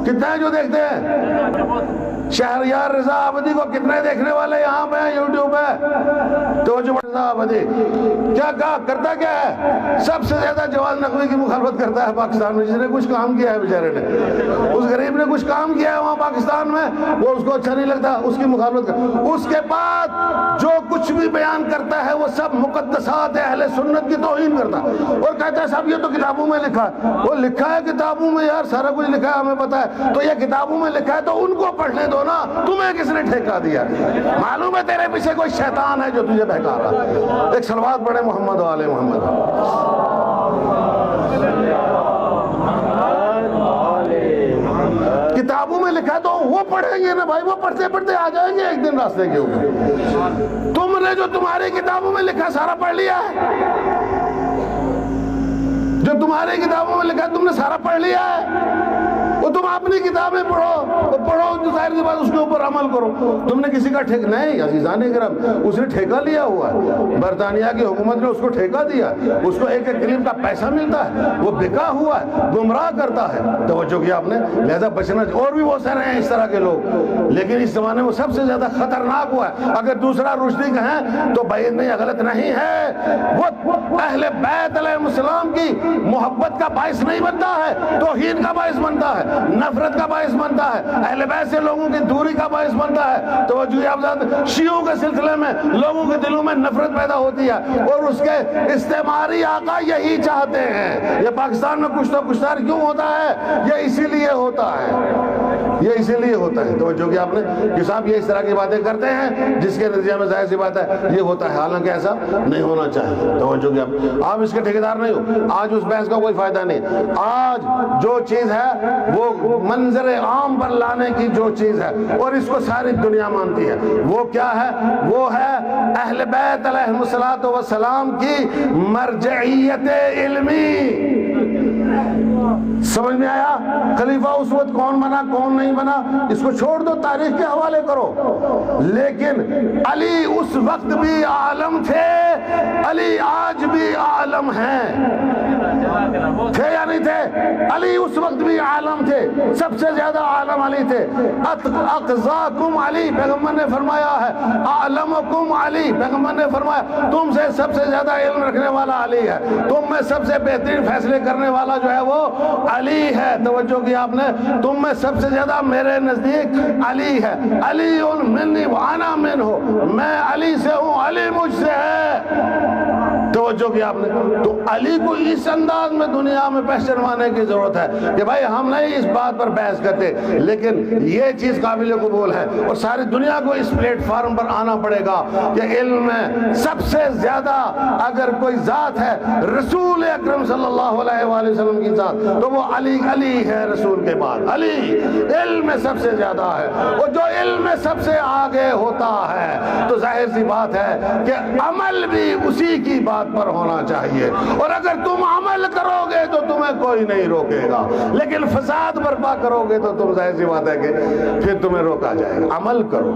کتنے ہیں جو دیکھتے ہیں؟ شہریار رضا عابدی کو کتنے دیکھنے والے یہاں پہ ہیں یوٹیوب پہ؟ تو جو رضا عابدی کیا کہا کرتا کیا ہے؟ سب سے زیادہ جواز نقوی کی مخالفت کرتا ہے پاکستان میں، جس نے کچھ کام کیا ہے بیچارے نے، اس غریب نے کچھ کام کیا ہے وہاں پاکستان میں، وہ اس کو اچھا نہیں لگتا، اس کی مخالفت کرتا۔ اس کے بعد جو کچھ بھی بیان کرتا ہے وہ سب مقدسات اہل سنت کی توہین کرتا اور کہتا ہے صاحب یہ تو کتابوں میں لکھا ہے۔ وہ لکھا ہے کتابوں میں یار، سارا کچھ لکھا ہے ہمیں پتا ہے، تو یہ کتابوں میں لکھا ہے تو ان کو پڑھنے دو نا، تمہیں کس نے ٹھیکہ دیا؟ معلوم ہے تیرے پیچھے کوئی شیطان ہے جو تجھے بہکا رہا۔ ایک صلوات پڑھے محمد و آل محمد۔ کتابوں میں لکھا تو وہ پڑھیں گے نا بھائی، وہ پڑھتے پڑھتے آ جائیں گے ایک دن راستے کے اوپر۔ تم نے جو تمہاری کتابوں میں لکھا سارا پڑھ لیا ہے؟ جو تمہاری کتابوں میں لکھا تم نے سارا پڑھ لیا ہے؟ وہ تم اپنی کتابیں پڑھو جو ظاہر سی بات اس کے اوپر عمل کرو۔ تم نے کسی کا ٹھیکہ نہیں، عزیزان کرام، اس نے ٹھیکہ لیا ہوا ہے، برطانیہ کی حکومت نے اس کو ٹھیکہ دیا، اس کو ایک ایک کلم کا پیسہ ملتا ہے، وہ بکا ہوا ہے، گمراہ کرتا ہے۔ توجہ کیا آپ نے؟ لہذا بچنا، اور بھی بہت سارے ہیں اس طرح کے لوگ، لیکن اس زمانے میں سب سے زیادہ خطرناک ہوا ہے۔ اگر دوسرا رشدی کہیں تو بھائی نہیں، غلط نہیں ہے، وہ اہل بیت علیہ السلام کی محبت کا باعث نہیں بنتا ہے، توہین کا باعث بنتا ہے، نفرت کا باعث بنتا ہے، اہل بیت سے لوگوں کی دوری کا باعث بنتا ہے۔ توجہ آپ ذات شیعوں کے سلسلے میں لوگوں کے دلوں میں نفرت پیدا ہوتی ہے، اور اس کے استعماری آقا یہی چاہتے ہیں۔ یہ پاکستان میں کچھ تو کچھ کیوں ہوتا ہے؟ یہ اسی لیے ہوتا ہے، یہ اسی لیے ہوتا ہے۔ توجہ کہ آپ نے کہ صاحب یہ اس طرح کی باتیں کرتے ہیں جس کے نتیجے میں ظاہر سی بات ہے یہ ہوتا ہے، حالانکہ ایسا نہیں ہونا چاہیے۔ توجہ کہ آپ اس کے ٹھیکیدار نہیں ہو۔ آج اس بحث کا کوئی فائدہ نہیں۔ آج جو چیز ہے وہ منظر عام پر لانے کی جو چیز ہے، اور اس کو ساری دنیا مانتی ہے، وہ کیا ہے؟ وہ ہے اہل بیت علیہ السلام کی مرجعیت علمی۔ سمجھ میں آیا؟ خلیفہ اس وقت کون بنا کون نہیں بنا اس کو چھوڑ دو، تاریخ کے حوالے کرو، لیکن علی اس وقت بھی عالم تھے، علی آج بھی عالم ہیں، تھے یا نہیں تھے؟ علی اس وقت بھی عالم تھے، سب سے زیادہ عالم علی تھے۔ اقضاکم علی، پیغمبر نے فرمایا ہے، اعلمکم علی، پیغمبر نے فرمایا تم سے سب سے زیادہ علم رکھنے والا علی ہے، تم میں سب سے بہترین فیصلے کرنے والا جو ہے وہ علی ہے۔ توجہ کی آپ نے، تم میں سب سے زیادہ میرے نزدیک علی ہے۔ علی منی وانا منہ، میں علی سے ہوں، علی مجھ سے ہے۔ توجہ کی آپ نے، تو علی کو اس انداز میں دنیا میں پہچانوانے کی ضرورت ہے کہ بھائی ہم نہیں اس بات پر بحث کرتے، لیکن یہ چیز قابل قبول ہے، اور ساری دنیا کو اس پلیٹ فارم پر آنا پڑے گا کہ علم میں سب سے زیادہ اگر کوئی ذات ہے رسول اکرم صلی اللہ علیہ وآلہ وسلم کی ذات تو وہ علی ہے، رسول کے بعد علی علم میں سب سے زیادہ ہے، اور جو علم میں سب سے آگے ہوتا ہے تو ظاہر سی بات ہے کہ عمل بھی اسی کی بات پر ہونا چاہیے، اور اگر تم عمل کرو گے تو تمہیں کوئی نہیں روکے گا، لیکن فساد برپا کرو گے تو تم ظاہر سی بات ہے کہ پھر تمہیں روکا جائے گا۔ عمل کرو۔